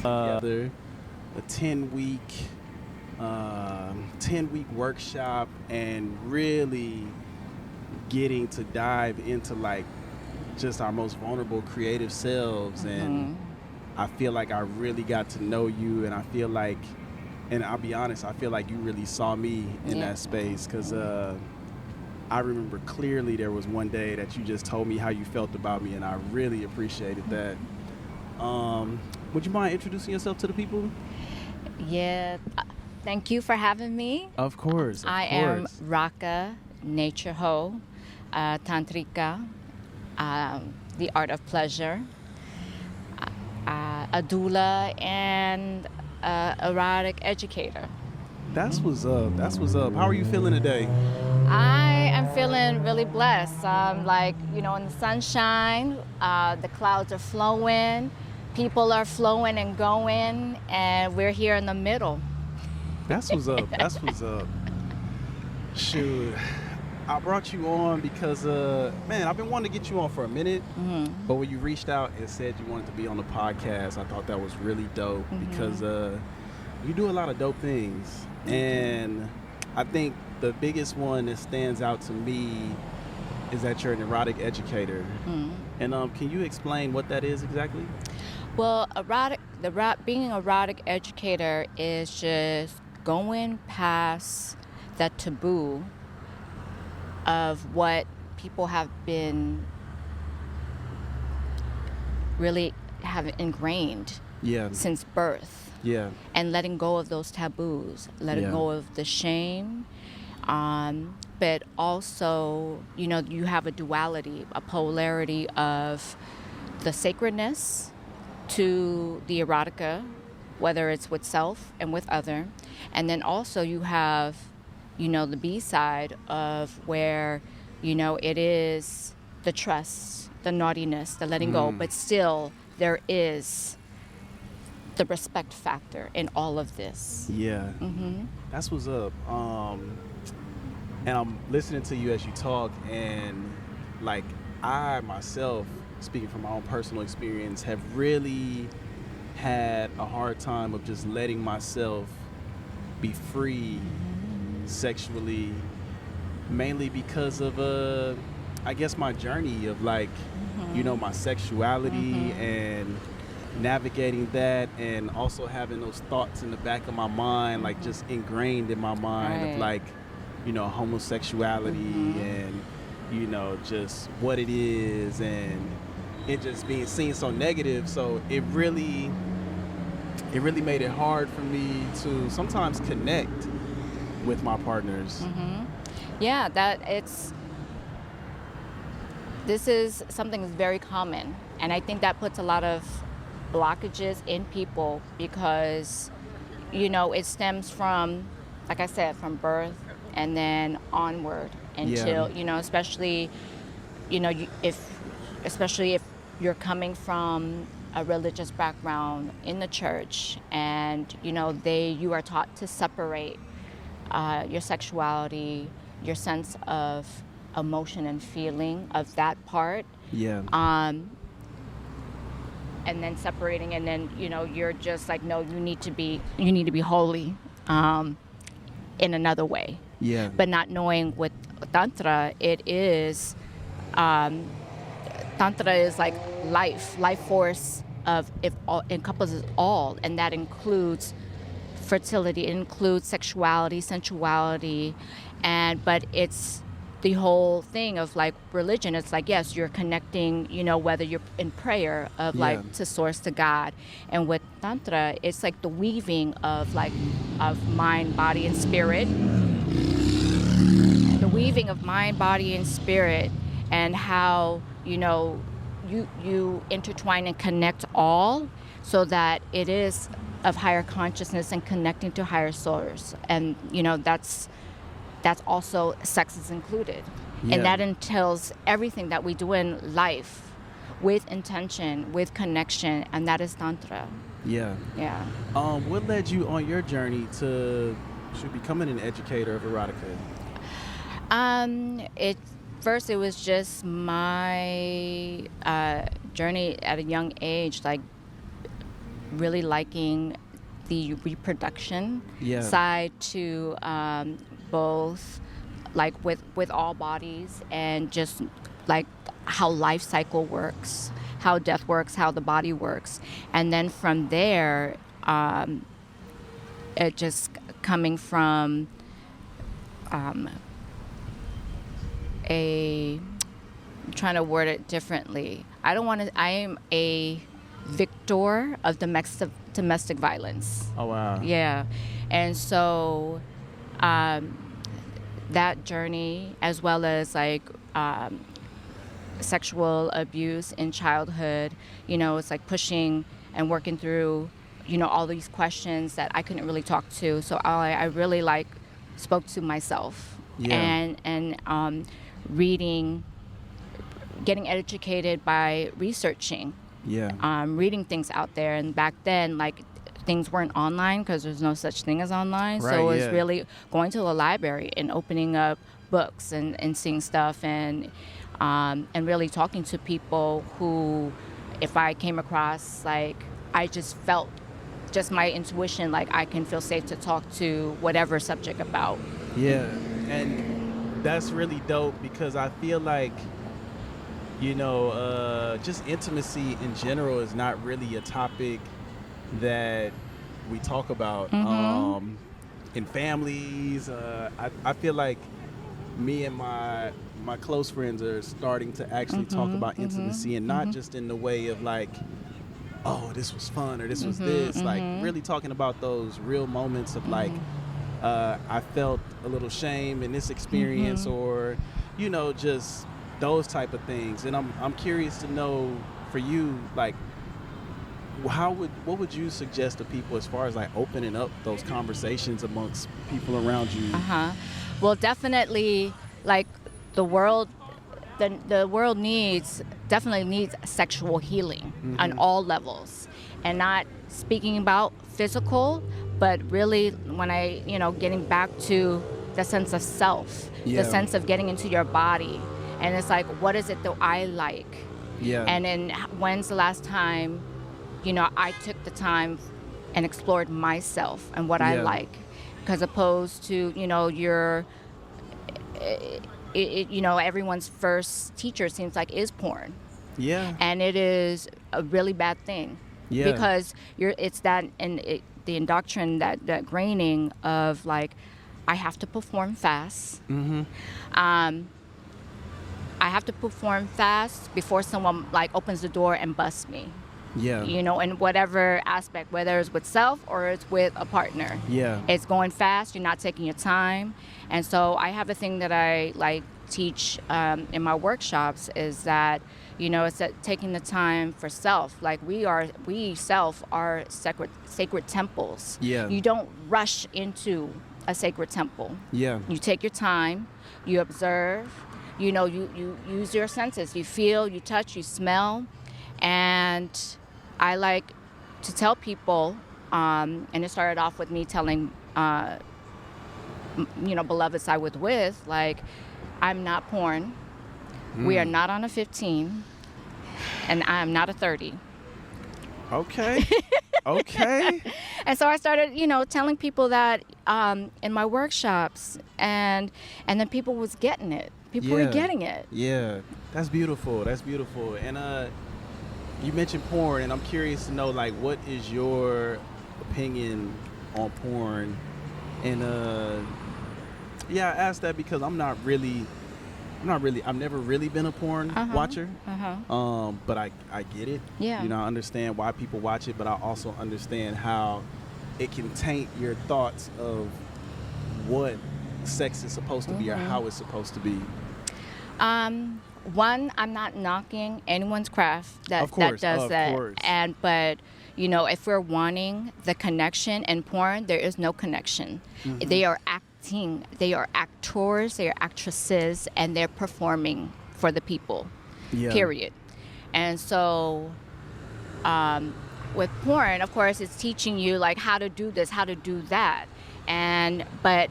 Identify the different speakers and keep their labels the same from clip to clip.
Speaker 1: a 10-week workshop and really getting to dive into like just our most vulnerable creative selves. And I feel like I really got to know you, and I feel like, and I'll be honest, I feel like you really saw me in that space, because I remember clearly there was one day that you just told me how you felt about me, and I really appreciated that. Would you mind introducing yourself to the people?
Speaker 2: Yeah, thank you for having me.
Speaker 1: Of course.
Speaker 2: I am Raka Nature Ho, Tantrika, the art of pleasure, a doula, and erotic educator.
Speaker 1: That's what's up. That's what's up. How are you feeling today?
Speaker 2: I am feeling really blessed. In the sunshine, the clouds are flowing, people are flowing and going, and we're here in the middle.
Speaker 1: That's what's up. That's what's up. Shoot. I brought you on because, man, I've been wanting to get you on for a minute. But when you reached out and said you wanted to be on the podcast, I thought that was really dope because you do a lot of dope things. And I think the biggest one that stands out to me is that you're an erotic educator. And can you explain what that is exactly?
Speaker 2: Well, being an erotic educator is just going past that taboo of what people have been really have ingrained since birth.
Speaker 1: Yeah.
Speaker 2: And letting go of those taboos, letting go of the shame. But also, you have a duality, a polarity of the sacredness to the erotica, whether it's with self and with other. And then also you have, the B side of where, it is the trust, the naughtiness, the letting go, but still there is the respect factor in all of this.
Speaker 1: Yeah. That's what's up. And I'm listening to you as you talk, and like I myself, speaking from my own personal experience, have really had a hard time of just letting myself be free sexually, mainly because of I guess my journey of like my sexuality and navigating that, and also having those thoughts in the back of my mind, like just ingrained in my mind of like homosexuality and just what it is, and it just being seen so negative. So it really made it hard for me to sometimes connect with my partners.
Speaker 2: Yeah, this is something that's very common, and I think that puts a lot of blockages in people because it stems from, like I said, from birth and then onward until especially if you're coming from a religious background in the church, and you are taught to separate your sexuality, your sense of emotion and feeling of that part, and then separating, and then you're just like, no, you need to be holy in another way. But not knowing with tantra, it is tantra is like life force of it encompasses all, and that includes fertility, it includes sexuality, sensuality, but it's the whole thing of like religion. It's like, yes, you're connecting, whether you're in prayer of like to source, to God, and with tantra, it's like the weaving of mind, body, and spirit. The weaving of mind, body, and spirit, and how you intertwine and connect all, so that it is of higher consciousness and connecting to higher source, and that's also sex is included, and that entails everything that we do in life with intention, with connection, and that is tantra.
Speaker 1: What led you on your journey to becoming an educator of erotica?
Speaker 2: First it was just my journey at a young age, like really liking the reproduction side to both like with all bodies and just like how life cycle works, how death works, how the body works. And then from there, it just coming from I'm trying to word it differently. I am a victor of domestic violence.
Speaker 1: Oh, wow.
Speaker 2: Yeah. And so that journey, as well as like sexual abuse in childhood, it's like pushing and working through, all these questions that I couldn't really talk to. So I really like spoke to myself and reading, getting educated by researching, reading things out there. And back then, like, things weren't online because there's no such thing as online. Right, so it was really going to the library and opening up books and seeing stuff and really talking to people who, if I came across, like, I just felt just my intuition, like I can feel safe to talk to whatever subject about.
Speaker 1: Yeah, and that's really dope because I feel like, just intimacy in general is not really a topic that we talk about in families. I feel like me and my close friends are starting to actually talk about intimacy, and not just in the way of like, oh, this was fun or this was this, like really talking about those real moments of like, I felt a little shame in this experience, or just those type of things. And I'm curious to know for you, like, what would you suggest to people as far as like opening up those conversations amongst people around you?
Speaker 2: Well, definitely, like, the world definitely needs sexual healing on all levels, and not speaking about physical, but really when getting back to the sense of self, the sense of getting into your body. And it's like, what is it that I like? And then when's the last time, I took the time and explored myself and what I like, because opposed to, everyone's first teacher seems like is porn. And it is a really bad thing. Because it's that, and the indoctrination, that graining of like, I have to perform fast. I have to perform fast before someone like opens the door and busts me. In whatever aspect, whether it's with self or it's with a partner. It's going fast, you're not taking your time. And so I have a thing that I like teach in my workshops is that, it's that taking the time for self. Like we self are sacred temples. You don't rush into a sacred temple. You take your time, you observe, you use your senses, you feel, you touch, you smell. And I like to tell people, and it started off with me telling, beloveds I was with, like, I'm not porn. We are not on a 15, and I am not a 30.
Speaker 1: Okay.
Speaker 2: And so I started, telling people that in my workshops, and then people was getting it. People were getting it.
Speaker 1: Yeah, that's beautiful. And you mentioned porn, and I'm curious to know, like, what is your opinion on porn? And I asked that because I've never really been a porn watcher. But I get it. I understand why people watch it, but I also understand how it can taint your thoughts of what sex is supposed to be or how it's supposed to be.
Speaker 2: One, I'm not knocking anyone's craft that does that. But if we're wanting the connection in porn, there is no connection. They are acting, they are actors, they are actresses, and they're performing for the people. Period. And so with porn, of course, it's teaching you like how to do this, how to do that. But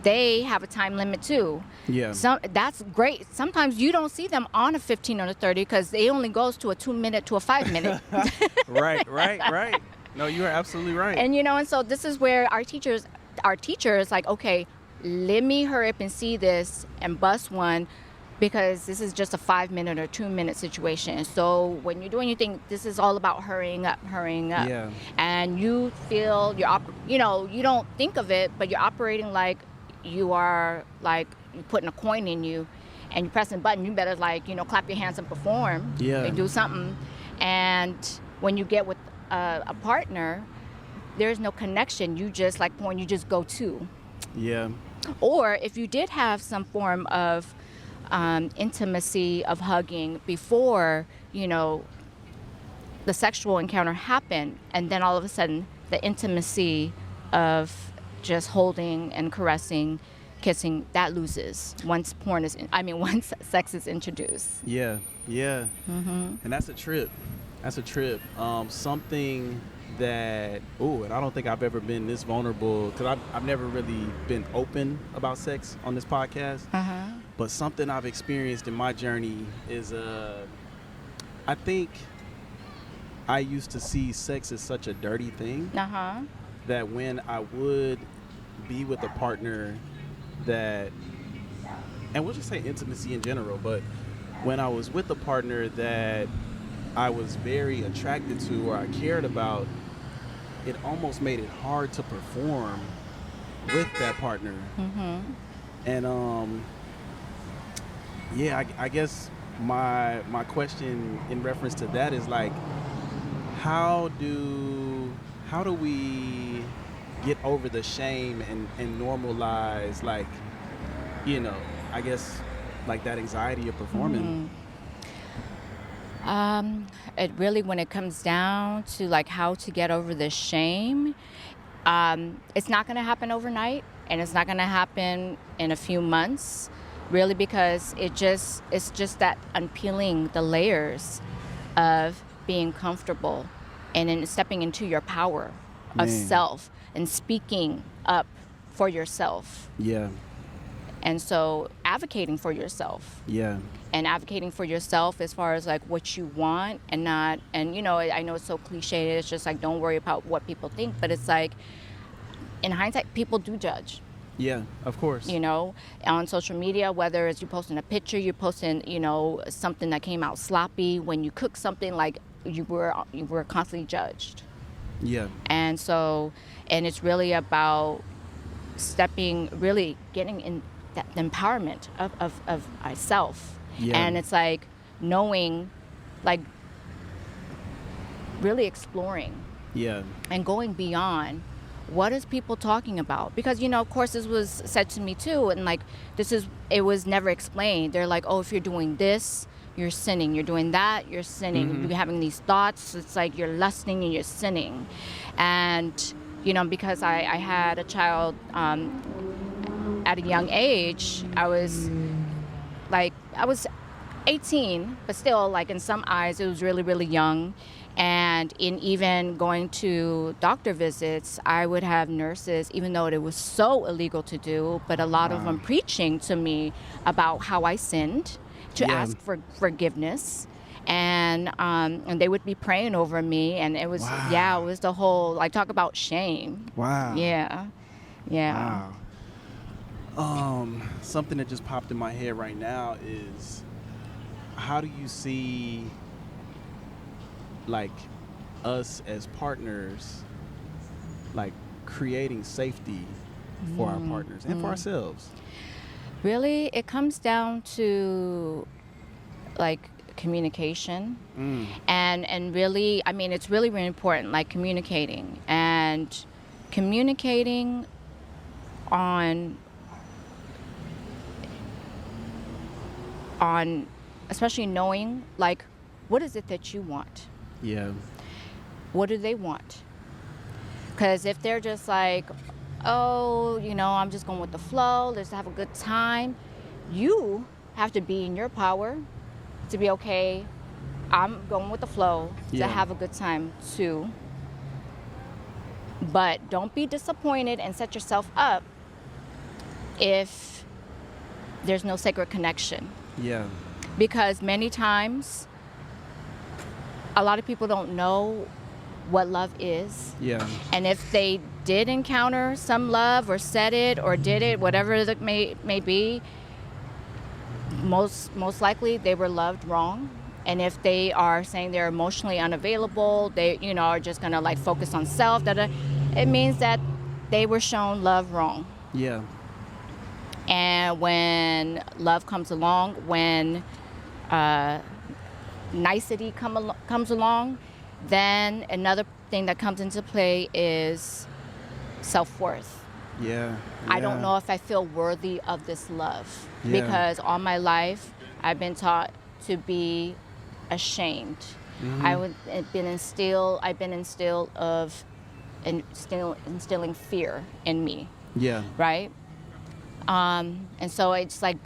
Speaker 2: they have a time limit too. So that's great. Sometimes you don't see them on a 15 or a 30 because they only goes to a 2 minute to a 5 minute.
Speaker 1: Right. No, you are absolutely right.
Speaker 2: And and so this is where our teachers like, okay, let me hurry up and see this and bust one, because this is just a 5-minute or 2-minute situation. So when you're doing your thing, this is all about hurrying up.
Speaker 1: Yeah.
Speaker 2: And you feel you don't think of it, but you're operating like you are like you're putting a coin in you, and you're pressing a button. You better clap your hands and perform.
Speaker 1: Yeah.
Speaker 2: And do something. And when you get with a partner, there's no connection. You just you just go to.
Speaker 1: Yeah.
Speaker 2: Or if you did have some form of intimacy of hugging before, the sexual encounter happened, and then all of a sudden the intimacy of just holding and caressing, kissing, that loses once once sex is introduced.
Speaker 1: Yeah. And that's a trip. Something that, and I don't think I've ever been this vulnerable, because I've never really been open about sex on this podcast. But something I've experienced in my journey is, I think I used to see sex as such a dirty thing that when I would be with a partner that, and we'll just say intimacy in general, but when I was with a partner that I was very attracted to or I cared about, it almost made it hard to perform with that partner. And I guess my question in reference to that is how do we get over the shame and normalize I guess that anxiety of performing?
Speaker 2: It really, when it comes down to how to get over the shame, it's not going to happen overnight, and it's not going to happen in a few months, really, because it's just that unpeeling the layers of being comfortable and then stepping into your power of self and speaking up for yourself.
Speaker 1: Yeah.
Speaker 2: And so advocating for yourself.
Speaker 1: Yeah.
Speaker 2: And advocating for yourself as far as what you want and not, and I know it's so cliche, it's just don't worry about what people think, but it's in hindsight, people do judge.
Speaker 1: Yeah, of course.
Speaker 2: On social media, whether it's you posting a picture, you're posting, something that came out sloppy, when you cook something, you were constantly judged.
Speaker 1: Yeah.
Speaker 2: And so, and it's really about really getting in that empowerment of myself.
Speaker 1: Yeah.
Speaker 2: And it's knowing, really exploring.
Speaker 1: Yeah.
Speaker 2: And going beyond what is people talking about, because of course this was said to me too, and it was never explained. They're oh, if you're doing this, you're sinning. You're doing that, you're sinning. You're having these thoughts, it's you're lusting and you're sinning. And because I had a child at a young age, I was 18, but still in some eyes it was really, really young. And in even going to doctor visits, I would have nurses, even though it was so illegal to do, but a lot of them preaching to me about how I sinned, to ask for forgiveness. And they would be praying over me, and it was it was the whole talk about shame.
Speaker 1: Wow.
Speaker 2: Yeah.
Speaker 1: Wow. Something that just popped in my head right now is, how do you see us as partners creating safety for our partners and for ourselves?
Speaker 2: Really, it comes down to communication. And really, it's really, really important, communicating on especially knowing what is it that you want.
Speaker 1: Yeah.
Speaker 2: What do they want? Because if they're just oh, I'm just going with the flow, let's have a good time, you have to be in your power to be okay, I'm going with the flow, to have a good time too. But don't be disappointed and set yourself up if there's no sacred connection.
Speaker 1: Yeah.
Speaker 2: Because many times, a lot of people don't know what love is.
Speaker 1: Yeah.
Speaker 2: And if they did encounter some love or said it or did it, whatever it may be, most likely they were loved wrong. And if they are saying they're emotionally unavailable, they, you know, are just gonna like focus on self, it means that they were shown love wrong.
Speaker 1: Yeah.
Speaker 2: And when love comes along, when nicety comes along, then another thing that comes into play is self-worth.
Speaker 1: Yeah.
Speaker 2: I don't know if I feel worthy of this love,
Speaker 1: Yeah.
Speaker 2: because all my life I've been taught to be ashamed.
Speaker 1: Mm-hmm.
Speaker 2: I've been instilled of instilling fear in me.
Speaker 1: Yeah.
Speaker 2: Right? And so it's like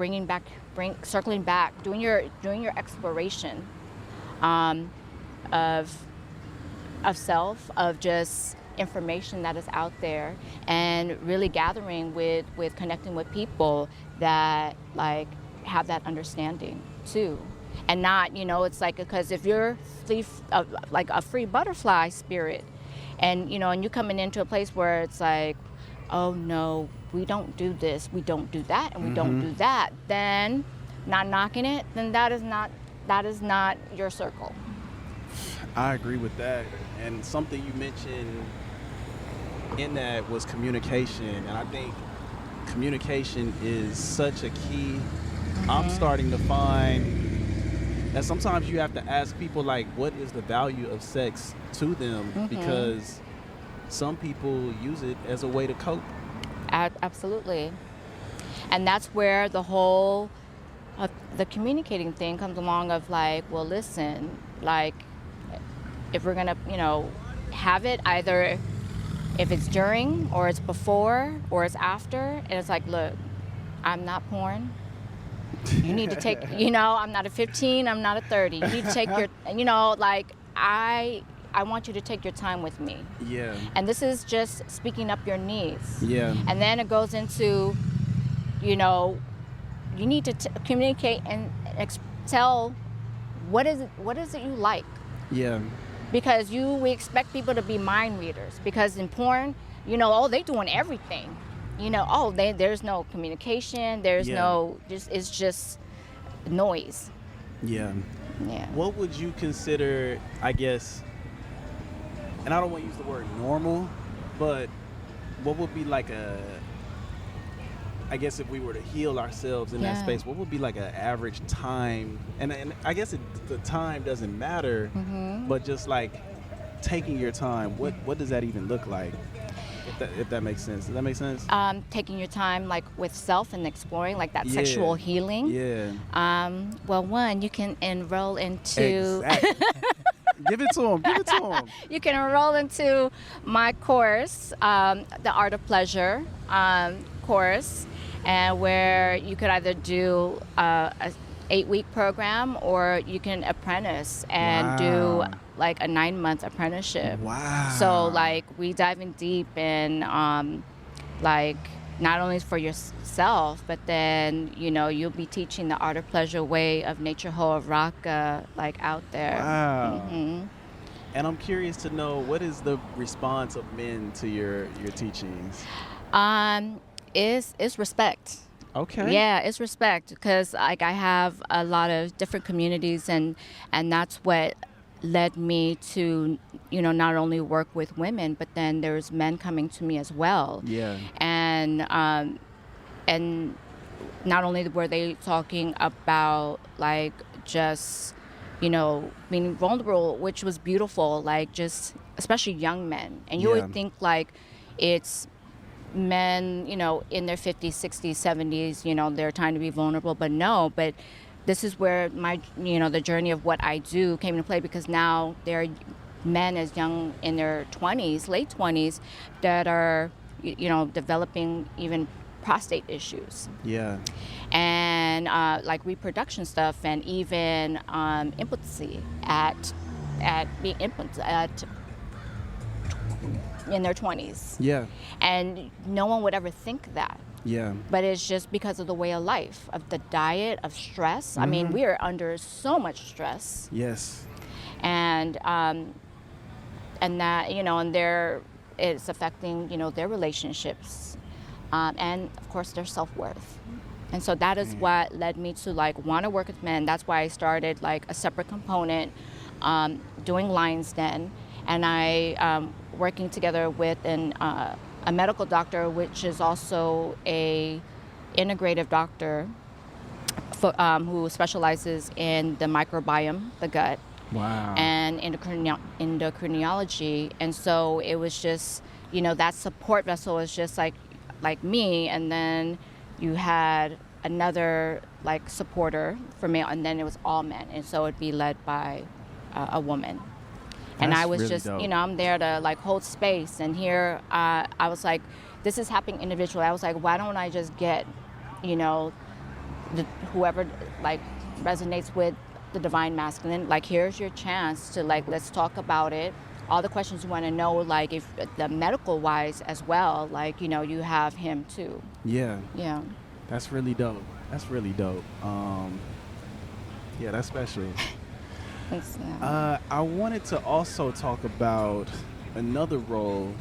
Speaker 2: circling back, doing your exploration of self, of just information that is out there, and really gathering with connecting with people that like have that understanding too. And not, you know, it's like, because if you're like a free butterfly spirit, and you know, and you coming into a place where it's like, oh no, we don't do this, we don't do that, and we don't do that, then not knocking it, then that is not your circle.
Speaker 1: I agree with that. And something you mentioned in that was communication. And I think communication is such a key. I'm starting to find that sometimes you have to ask people, like, what is the value of sex to them? Because some people use it as a way to cope.
Speaker 2: Absolutely. And that's where the whole the communicating thing comes along, of like, well, listen, like, if we're gonna, you know, have it, either if it's during or it's before or it's after, and it's like, look, I'm not porn. You need to take, you know, I'm not a 15, I'm not a 30. You need to take your, you know, like, I want you to take your time with me.
Speaker 1: Yeah.
Speaker 2: And this is just speaking up your needs.
Speaker 1: Yeah.
Speaker 2: And then it goes into, you know, you need to communicate and tell what is it you like.
Speaker 1: Yeah.
Speaker 2: Because we expect people to be mind readers. Because in porn, you know, oh, they doing everything. You know, oh, there's no communication. There's no, it's just noise.
Speaker 1: Yeah.
Speaker 2: Yeah.
Speaker 1: What would you consider, I guess, and I don't want to use the word normal, but what would be like I guess if we were to heal ourselves in that space, what would be like an average time? And I guess the time doesn't matter, but just like taking your time, what does that even look like? If that makes sense. Does that make sense?
Speaker 2: Taking your time, like with self and exploring, like that sexual healing.
Speaker 1: Yeah.
Speaker 2: Well, one, you can enroll into.
Speaker 1: Exactly. Give it to him.
Speaker 2: You can enroll into my course, the Art of Pleasure course, and where you could either do a 8-week program, or you can apprentice and do like a 9-month apprenticeship.
Speaker 1: Wow.
Speaker 2: So like we dive in deep in like not only for yourself, but then, you know, you'll be teaching the Art of Pleasure way of nature whole of Raka, like out there.
Speaker 1: Wow. And I'm curious to know, what is the response of men to your teachings?
Speaker 2: Is respect.
Speaker 1: Okay.
Speaker 2: Yeah, it's respect, because like I have a lot of different communities, and that's what led me to, you know, not only work with women, but then there's men coming to me as well.
Speaker 1: Yeah.
Speaker 2: And not only were they talking about like just, you know, being vulnerable, which was beautiful, like just especially young men. And you would think like it's men, you know, in their 50s, 60s, 70s, you know, they're trying to be vulnerable, but no, but this is where my, you know, the journey of what I do came into play, because now there are men as young in their 20s, late 20s, that are, you know, developing even prostate issues.
Speaker 1: Yeah.
Speaker 2: And like reproduction stuff, and even impotency at being impotent in their 20s.
Speaker 1: Yeah.
Speaker 2: And no one would ever think that.
Speaker 1: Yeah.
Speaker 2: But it's just because of the way of life, of the diet, of stress. I mean, we are under so much stress.
Speaker 1: Yes.
Speaker 2: And and that, and it's affecting, their relationships, and of course their self-worth. And so that is what led me to like want to work with men. That's why I started like a separate component, doing Lion's Den, and I working together with a medical doctor, which is also a integrative doctor who specializes in the microbiome, the gut.
Speaker 1: Wow.
Speaker 2: And endocrinology. And so it was just, that support vessel was just like me, and then you had another like supporter for male, and then it was all men, and so it'd be led by a woman. And
Speaker 1: That's
Speaker 2: I was
Speaker 1: really
Speaker 2: just,
Speaker 1: dope.
Speaker 2: I'm there to like hold space. And here I was like, this is happening individually. I was like, why don't I just get, whoever like resonates with the divine masculine, like here's your chance to like, let's talk about it. All the questions you want to know, like if the medical wise as well, like, you have him too.
Speaker 1: Yeah.
Speaker 2: Yeah.
Speaker 1: That's really dope. That's really dope. Yeah, that's special.
Speaker 2: Thanks,
Speaker 1: I wanted to also talk about another role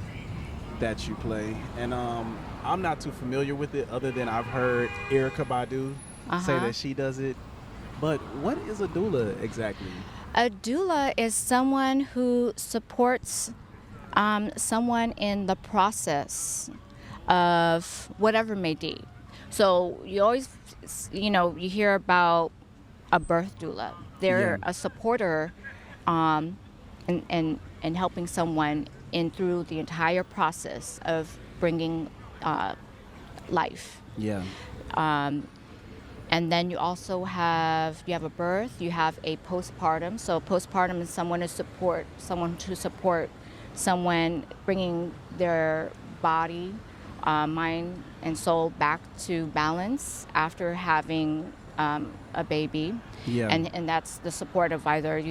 Speaker 1: that you play, and I'm not too familiar with it other than I've heard Erykah Badu say that she does it. But what is a doula exactly?
Speaker 2: A doula is someone who supports someone in the process of whatever may be. So you always, you hear about a birth doula. They're a supporter in helping someone in through the entire process of bringing life.
Speaker 1: Yeah.
Speaker 2: And then you also have a birth, you have a postpartum. So postpartum is someone to support someone bringing their body, mind, and soul back to balance after having a baby.
Speaker 1: Yeah.
Speaker 2: And that's the support of either,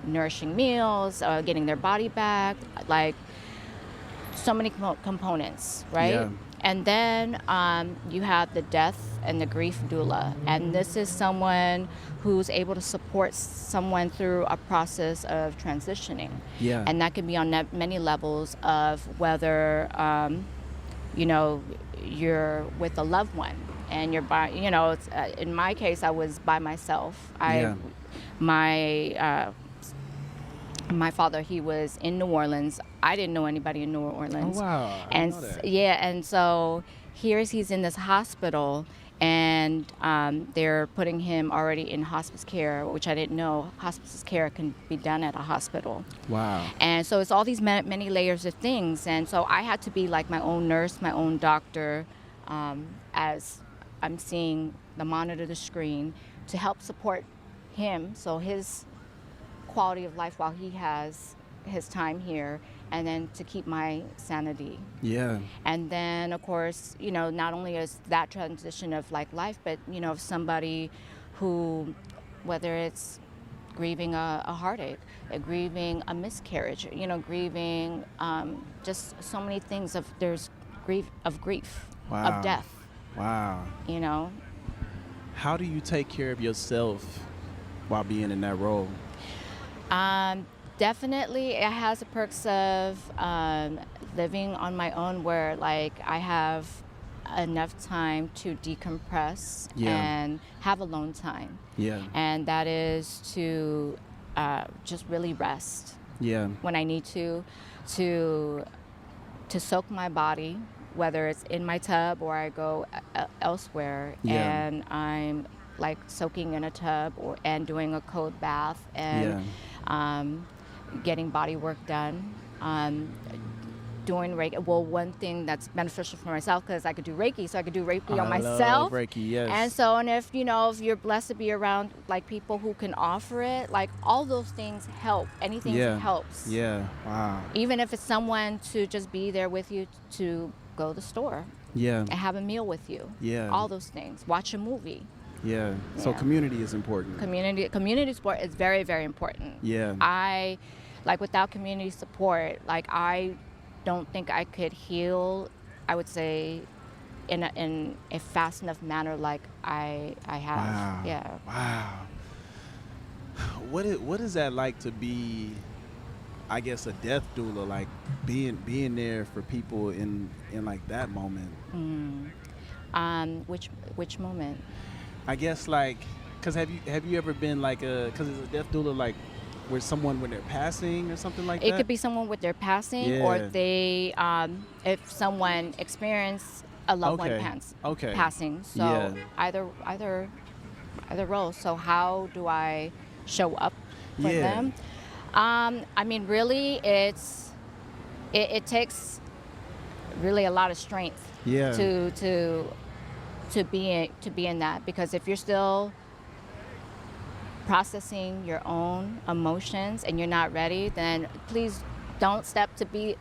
Speaker 2: nourishing meals, getting their body back, like so many components, right?
Speaker 1: Yeah.
Speaker 2: And then you have the death and the grief doula. And this is someone who's able to support someone through a process of transitioning.
Speaker 1: Yeah.
Speaker 2: And that can be on many levels of whether, you're with a loved one and you're by, it's, in my case, I was by myself. My father, he was in New Orleans. I didn't know anybody in New Orleans.
Speaker 1: Oh, wow. I
Speaker 2: And
Speaker 1: didn't know that.
Speaker 2: and so he's in this hospital, and they're putting him already in hospice care, which I didn't know hospice care can be done at a hospital.
Speaker 1: Wow.
Speaker 2: And so it's all these many layers of things. And so I had to be like my own nurse, my own doctor, as I'm seeing the monitor, the screen, to help support him, so his quality of life while he has his time here, and then to keep my sanity.
Speaker 1: Yeah.
Speaker 2: And then, of course, not only is that transition of like life, but, of somebody who, whether it's grieving a heartache, grieving a miscarriage, grieving just so many things there's grief,
Speaker 1: Wow.
Speaker 2: of death,
Speaker 1: Wow. How do you take care of yourself while being in that role?
Speaker 2: Definitely, it has the perks of living on my own, where like I have enough time to decompress and have alone time.
Speaker 1: Yeah.
Speaker 2: And that is to just really rest.
Speaker 1: Yeah.
Speaker 2: When I need to soak my body, whether it's in my tub or I go elsewhere, and I'm like soaking in a tub and doing a cold bath and getting body work done, doing Reiki. Well, one thing that's beneficial for myself, because I could do Reiki, so I could do Reiki on myself.
Speaker 1: I love Reiki, yes.
Speaker 2: And so, and if if you're blessed to be around like people who can offer it, like all those things help. Anything helps.
Speaker 1: Yeah. Wow.
Speaker 2: Even if it's someone to just be there with you, to go to the store.
Speaker 1: Yeah.
Speaker 2: And have a meal with you.
Speaker 1: Yeah.
Speaker 2: All those things. Watch a movie.
Speaker 1: Yeah. So community is important.
Speaker 2: Community support is very, very important.
Speaker 1: Yeah.
Speaker 2: Without community support, I don't think I could heal, I would say, in a fast enough manner like I have.
Speaker 1: Wow.
Speaker 2: Yeah.
Speaker 1: Wow. What is that like to be, I guess a death doula, like being there for people in like that moment.
Speaker 2: Which moment?
Speaker 1: I guess like, cause have you ever been like cause it's a death doula like where someone when they're passing or something like
Speaker 2: It
Speaker 1: that?
Speaker 2: could be someone with their passing, or
Speaker 1: Yeah.
Speaker 2: they, if someone experienced a loved one
Speaker 1: Okay. Okay.
Speaker 2: passing. So
Speaker 1: Yeah.
Speaker 2: either role. So how do I show up for
Speaker 1: Yeah.
Speaker 2: them? I mean, really, it takes really a lot of strength
Speaker 1: Yeah.
Speaker 2: to be in that, because if you're still processing your own emotions and you're not ready, then please don't step to be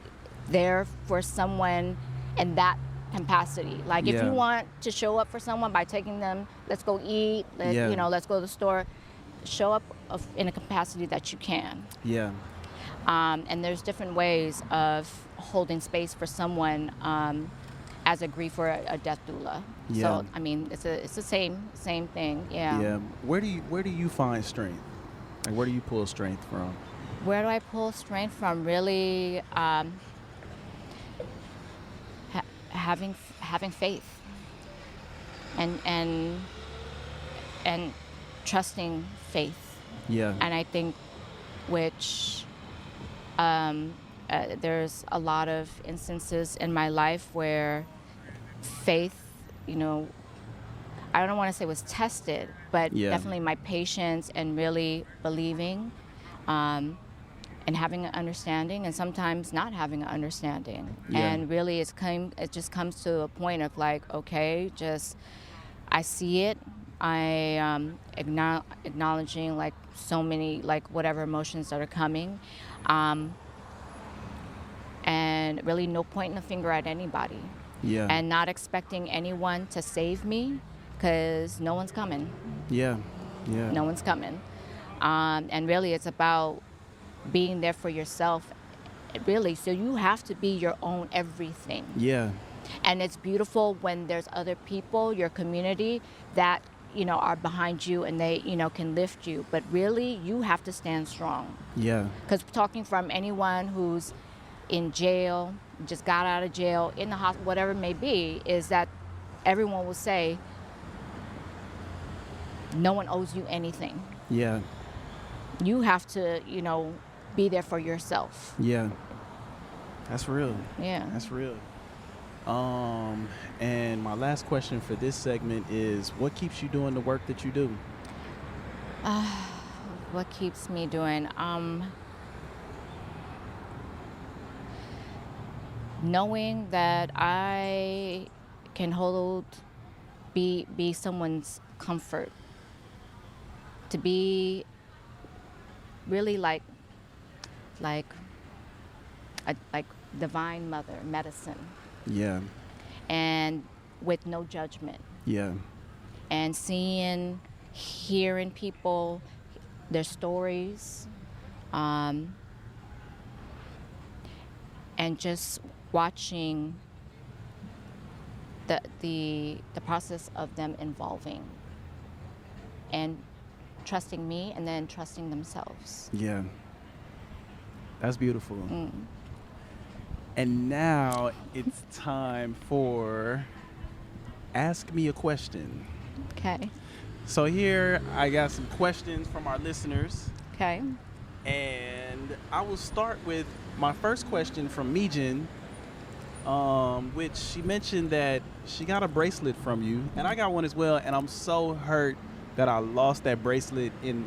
Speaker 2: there for someone in that capacity. Like if
Speaker 1: Yeah.
Speaker 2: you want to show up for someone by taking them, let's go eat,
Speaker 1: Yeah.
Speaker 2: let's go to the store, show up in a capacity that you can.
Speaker 1: Yeah.
Speaker 2: And there's different ways of holding space for someone as a grief or a death doula.
Speaker 1: Yeah.
Speaker 2: So I mean, it's the same thing. Yeah.
Speaker 1: Yeah. Where do you find strength? Like where do you pull strength from?
Speaker 2: Where do I pull strength from? Really, having faith and trusting faith.
Speaker 1: Yeah.
Speaker 2: And I think which there's a lot of instances in my life where faith, I don't want to say was tested, but
Speaker 1: Yeah.
Speaker 2: definitely my patience and really believing, and having an understanding, and sometimes not having an understanding.
Speaker 1: Yeah.
Speaker 2: And really it just comes to a point of like, okay, just I see it. I acknowledging like so many, like whatever emotions that are coming, and really no pointing the finger at anybody.
Speaker 1: Yeah.
Speaker 2: And not expecting anyone to save me, because no one's coming.
Speaker 1: Yeah. Yeah.
Speaker 2: No one's coming. And really it's about being there for yourself, really. So you have to be your own everything.
Speaker 1: Yeah.
Speaker 2: And it's beautiful when there's other people, your community, that are behind you and they can lift you. But really you have to stand strong.
Speaker 1: Yeah.
Speaker 2: Because talking from anyone who's in jail, just got out of jail, in the hospital, whatever it may be, is that everyone will say no one owes you anything.
Speaker 1: Yeah.
Speaker 2: You have to be there for yourself.
Speaker 1: Yeah. That's real.
Speaker 2: Yeah.
Speaker 1: That's real. And my last question for this segment is, what keeps you doing the work that you do?
Speaker 2: What keeps me doing? Knowing that I can be someone's comfort, to be really like divine mother, medicine.
Speaker 1: Yeah.
Speaker 2: And with no judgment.
Speaker 1: Yeah.
Speaker 2: And hearing people, their stories, and just watching the process of them evolving and trusting me, and then trusting themselves.
Speaker 1: Yeah. That's beautiful. And now it's time for Ask Me a Question.
Speaker 2: Okay.
Speaker 1: So here I got some questions from our listeners.
Speaker 2: Okay.
Speaker 1: And I will start with my first question from Mijin, which she mentioned that she got a bracelet from you, and I got one as well, and I'm so hurt that I lost that bracelet in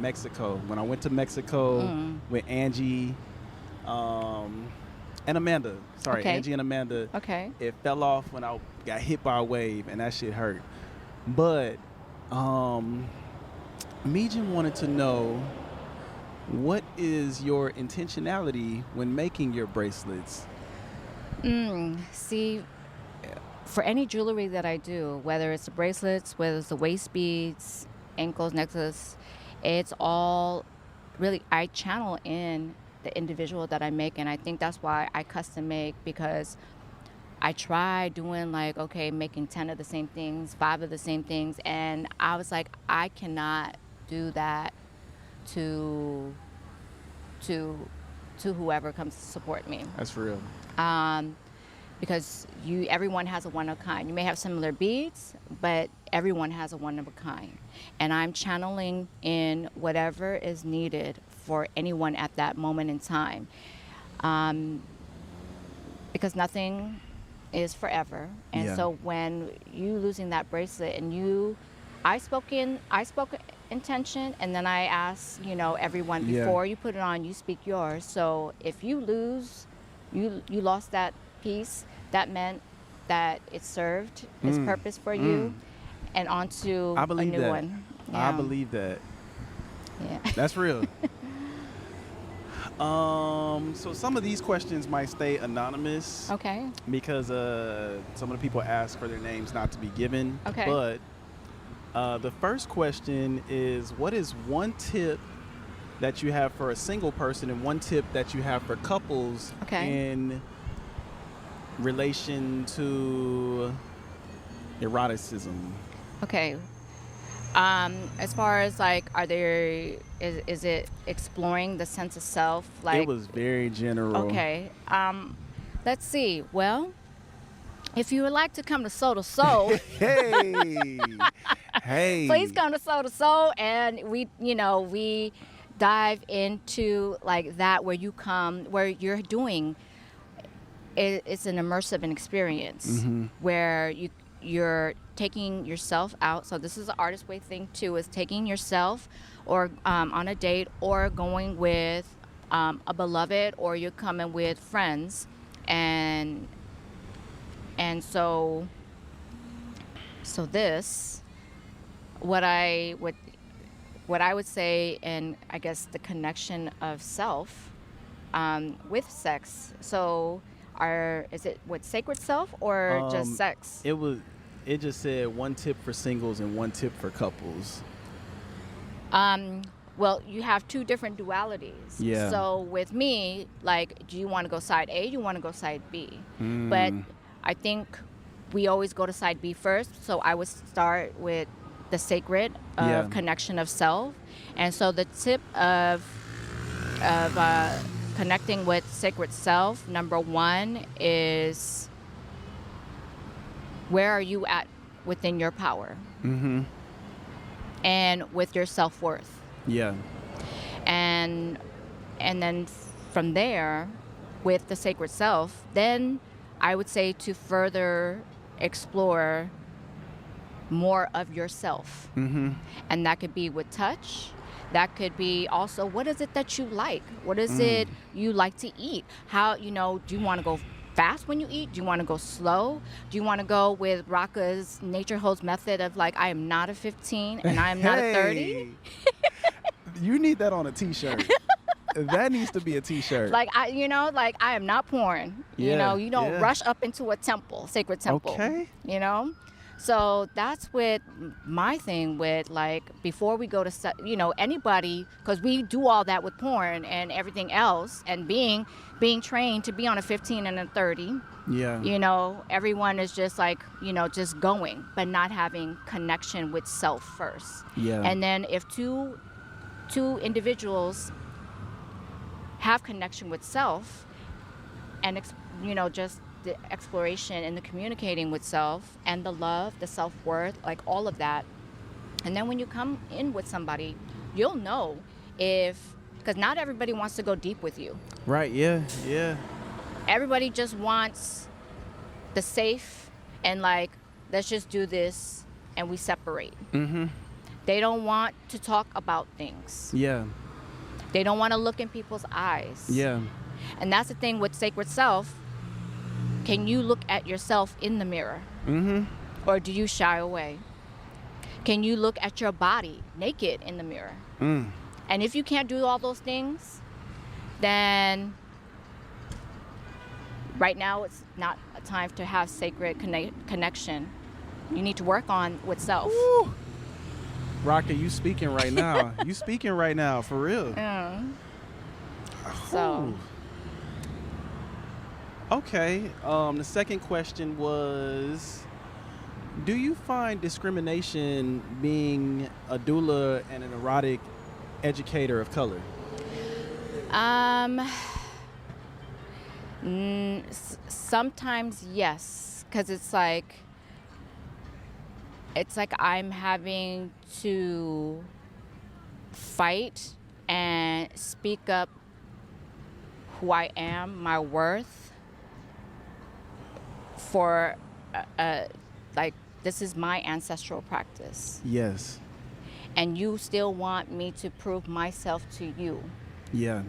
Speaker 1: Mexico. When I went to Mexico with Angie and Amanda. Sorry,
Speaker 2: Okay.
Speaker 1: Angie and Amanda.
Speaker 2: Okay.
Speaker 1: It fell off when I got hit by a wave, and that shit hurt. But Mijin wanted to know, what is your intentionality when making your bracelets?
Speaker 2: See, for any jewelry that I do, whether it's the bracelets, whether it's the waist beads, ankles, necklace, it's all really, I channel in the individual that I make, and I think that's why I custom make, because I tried doing making 10 of the same things, 5 of the same things, and I was like, I cannot do that to to whoever comes to support me.
Speaker 1: That's real.
Speaker 2: Because everyone has a one of a kind. You may have similar beads, but everyone has a one of a kind. And I'm channeling in whatever is needed for anyone at that moment in time. Because nothing is forever. And so when you losing that bracelet and I spoke intention, and then I asked, everyone before you put it on, you speak yours. So if you lose, you lost that piece, that meant that it served its purpose for you, and onto a new one. Yeah.
Speaker 1: I believe that.
Speaker 2: Yeah.
Speaker 1: That's real. So some of these questions might stay anonymous.
Speaker 2: Okay.
Speaker 1: Because some of the people ask for their names not to be given.
Speaker 2: Okay.
Speaker 1: But the first question is, what is one tip that you have for a single person and one tip that you have for couples in relation to eroticism?
Speaker 2: Okay. As far as is it exploring the sense of self?
Speaker 1: It was very general.
Speaker 2: Okay. Let's see. Well, if you would like to come to Soul to Soul,
Speaker 1: hey,
Speaker 2: please come to Soul to Soul, and we dive into that where you're doing. It's an immersive experience where you're taking yourself out. So this is the artist way thing too, is taking yourself or on a date, or going with a beloved, or you're coming with friends, and so this, what I would say, and I guess the connection of self with sex. So is it with sacred self or just sex?
Speaker 1: It just said one tip for singles and one tip for couples.
Speaker 2: Well, you have two different dualities.
Speaker 1: Yeah.
Speaker 2: So with me, do you want to go side A? Do you want to go side B? But I think we always go to side B first. So I would start with the sacred of connection of self. And so the tip of connecting with sacred self, number one is, where are you at within your power? And with your self-worth.
Speaker 1: Yeah.
Speaker 2: And then from there, with the sacred self, then I would say to further explore more of yourself. And that could be with touch. That could be also, what is it that you like? What is it you like to eat? How, do you want to go fast when you eat? Do you want to go slow? Do you want to go with Raka's Nature Holds method of I am not a 15 and I am not a 30?
Speaker 1: You need that on a t-shirt. That needs to be a t-shirt.
Speaker 2: I am not porn. You don't rush up into a temple, sacred temple.
Speaker 1: Okay.
Speaker 2: So that's with my thing with before we go to, anybody, because we do all that with porn and everything else, and being trained to be on a 15 and a 30. Yeah. Everyone is just just going, but not having connection with self first.
Speaker 1: Yeah.
Speaker 2: And then if two individuals have connection with self and, just the exploration and the communicating with self and the love, the self-worth, all of that. And then when you come in with somebody, you'll know because not everybody wants to go deep with you.
Speaker 1: Right, yeah.
Speaker 2: Everybody just wants the safe and let's just do this and we separate. They don't want to talk about things.
Speaker 1: Yeah.
Speaker 2: They don't want to look in people's eyes.
Speaker 1: Yeah.
Speaker 2: And that's the thing with sacred self. Can you look at yourself in the mirror? Or do you shy away? Can you look at your body naked in the mirror? And if you can't do all those things, then right now it's not a time to have sacred connection. You need to work on with self.
Speaker 1: Woo. Raka, you speaking right now. You speaking right now, for real.
Speaker 2: So.
Speaker 1: Okay. The second question was, do you find discrimination being a doula and an erotic educator of color?
Speaker 2: Sometimes yes, because it's like I'm having to fight and speak up who I am, my worth, for like, this is my ancestral practice.
Speaker 1: Yes.
Speaker 2: And you still want me to prove myself to you.
Speaker 1: Yeah.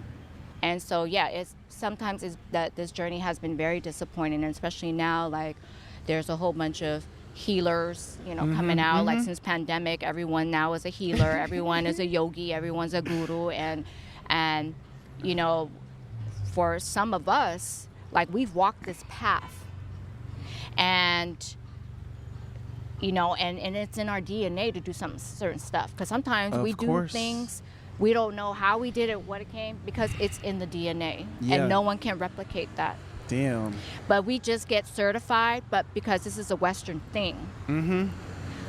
Speaker 2: And so, yeah, it's sometimes that this journey has been very disappointing, and especially now, like, there's a whole bunch of healers, coming out. Like, since pandemic, everyone now is a healer. Everyone is a yogi. Everyone's a guru. And for some of us, like, we've walked this path. And and it's in our DNA to do some certain stuff. Because sometimes we do things, we don't know how we did it, what it came, because it's in the DNA.
Speaker 1: Yeah.
Speaker 2: And no one can replicate that.
Speaker 1: Damn.
Speaker 2: But we just get certified, but because this is a Western thing.
Speaker 1: Mm-hmm.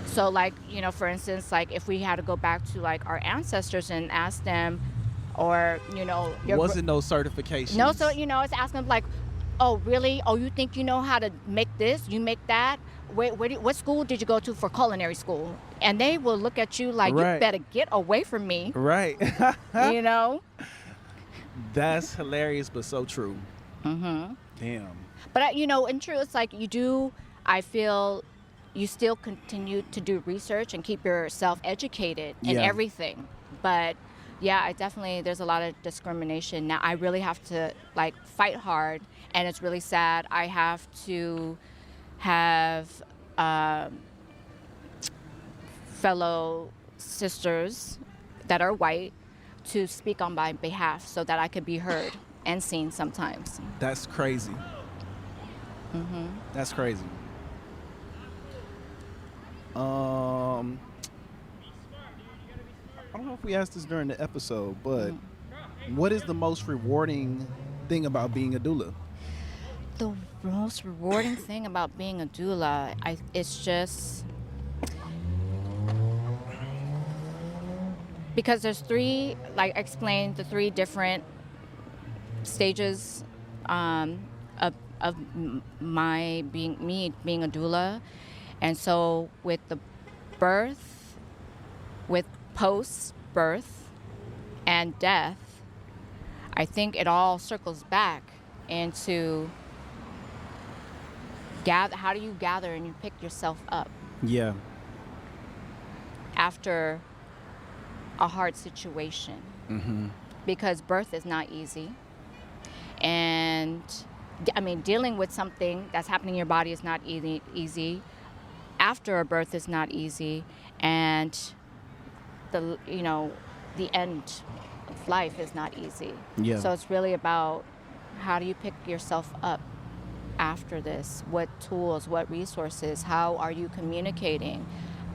Speaker 2: So, like, for instance, like, if we had to go back to, like, our ancestors and ask them, or,
Speaker 1: wasn't no certification.
Speaker 2: No, so, it's asking them, like, oh, really? Oh, you think you know how to make this? You make that? What school did you go to for culinary school? And they will look at you like,
Speaker 1: right.
Speaker 2: You better get away from me.
Speaker 1: Right. That's hilarious, but so true.
Speaker 2: Mm-hmm.
Speaker 1: Damn.
Speaker 2: But, in truth, it's like I feel you still continue to do research and keep yourself educated in everything. But, yeah, there's a lot of discrimination. Now, I really have to, like, fight hard, and it's really sad. I have to have fellow sisters that are white to speak on my behalf so that I could be heard and seen sometimes.
Speaker 1: That's crazy.
Speaker 2: Mm-hmm.
Speaker 1: That's crazy. I don't know if we asked this during the episode, but what is the most rewarding thing about being a doula?
Speaker 2: The most rewarding thing about being a doula, it's just because there's three, like I explained, the three different stages of my being a doula. And so with the birth, with post-birth and death, I think it all circles back into how do you gather and you pick yourself up?
Speaker 1: Yeah.
Speaker 2: After a hard situation.
Speaker 1: Mm-hmm.
Speaker 2: Because birth is not easy. And, dealing with something that's happening in your body is not easy. After a birth is not easy. And, the end of life is not easy.
Speaker 1: Yeah.
Speaker 2: So it's really about how do you pick yourself up after this? What tools, what resources, how are you communicating?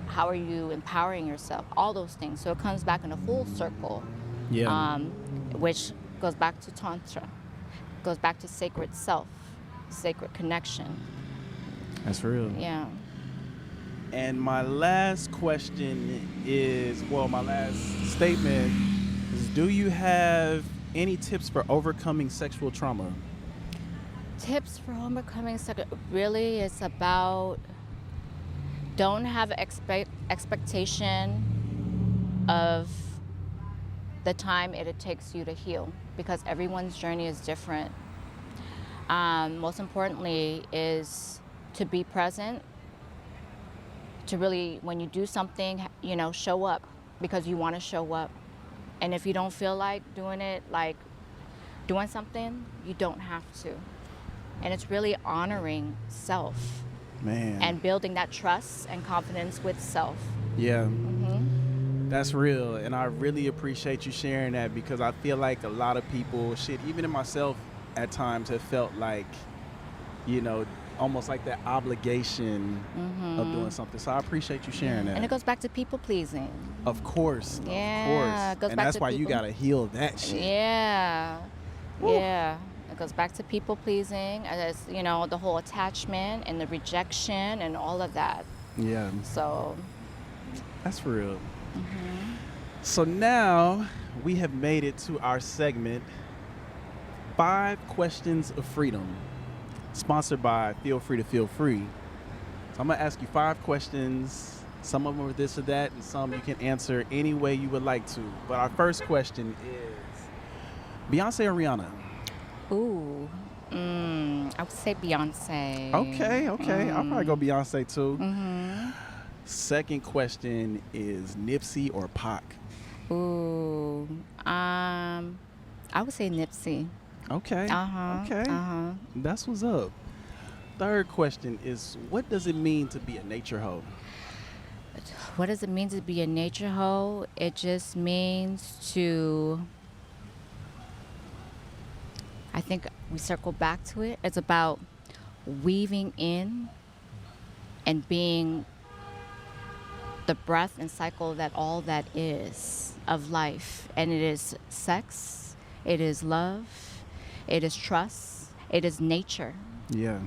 Speaker 2: How are you empowering yourself? All those things. So it comes back in a full circle.
Speaker 1: Yeah.
Speaker 2: Which goes back to Tantra, goes back to sacred self, sacred connection.
Speaker 1: That's real.
Speaker 2: Yeah.
Speaker 1: And my last question is, my last statement is, do you have any tips for overcoming sexual trauma?
Speaker 2: Tips for overcoming really is about don't have expectation of the time it takes you to heal, because everyone's journey is different. Most importantly is to be present, to really, when you do something, show up because you want to show up. And if you don't feel like doing it, like doing something, you don't have to. And it's really honoring self.
Speaker 1: Man.
Speaker 2: And building that trust and confidence with self.
Speaker 1: Yeah.
Speaker 2: Mm-hmm.
Speaker 1: That's real. And I really appreciate you sharing that, because I feel like a lot of people, even in myself at times, have felt like, almost like that obligation of doing something. So I appreciate you sharing that.
Speaker 2: And it goes back to people pleasing.
Speaker 1: Of course.
Speaker 2: Yeah.
Speaker 1: Of course.
Speaker 2: It goes
Speaker 1: and
Speaker 2: back
Speaker 1: that's
Speaker 2: to
Speaker 1: why
Speaker 2: people.
Speaker 1: You got to heal that shit.
Speaker 2: Yeah.
Speaker 1: Woo.
Speaker 2: Yeah. It goes back to people pleasing, as the whole attachment and the rejection and all of that.
Speaker 1: Yeah.
Speaker 2: So.
Speaker 1: That's real.
Speaker 2: Mm-hmm.
Speaker 1: So now we have made it to our segment, 5 questions of freedom, sponsored by Feel Free to Feel Free. So I'm gonna ask you 5 questions. Some of them are this or that, and some you can answer any way you would like to. But our first question is Beyonce or Rihanna?
Speaker 2: Ooh, I would say Beyonce.
Speaker 1: Okay. I'll probably go Beyonce too.
Speaker 2: Mm-hmm.
Speaker 1: Second question is Nipsey or Pac?
Speaker 2: Ooh, I would say Nipsey.
Speaker 1: Okay.
Speaker 2: Uh-huh.
Speaker 1: Okay.
Speaker 2: Uh-huh.
Speaker 1: That's what's up. Third question is, what does it mean to be a nature hoe?
Speaker 2: What does it mean to be a nature hoe? It just means to, I think we circle back to it. It's about weaving in and being the breath and cycle that all that is of life. And it is sex, it is love, it is trust, it is nature.
Speaker 1: Yeah.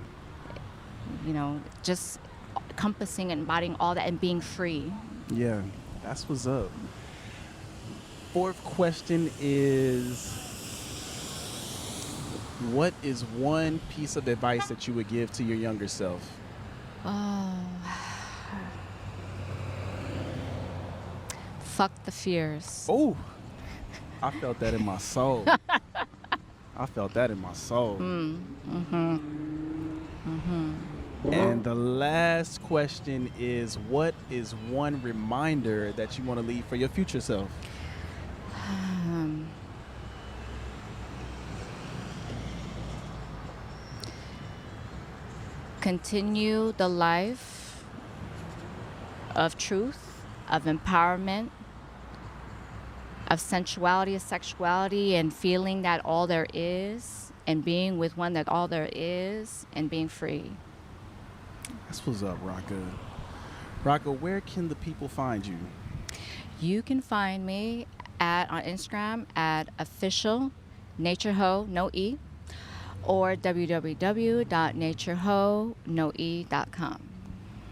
Speaker 2: You know, just encompassing and embodying all that and being free.
Speaker 1: Yeah. That's what's up. Fourth question is, what is one piece of advice that you would give to your younger self?
Speaker 2: Oh. Fuck the fears.
Speaker 1: Oh, I felt that in my soul. I felt that in my soul. And the last question is, what is one reminder that you want to leave for your future self?
Speaker 2: Continue the life of truth, of empowerment, of sensuality, of sexuality, and feeling that all there is, and being with one that all there is, and being free.
Speaker 1: That's what's up, Raka. Raka, where can the people find you?
Speaker 2: You can find me on Instagram at official natureho, no E, or www.natureho.com.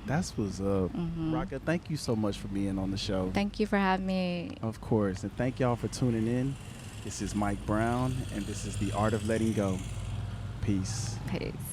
Speaker 1: That's what's up. Raka, thank you so much for being on the show.
Speaker 2: Thank you for having me.
Speaker 1: Of course. And thank y'all for tuning in. This is Mike Brown, and this is The Art of Letting Go. Peace.
Speaker 2: Peace.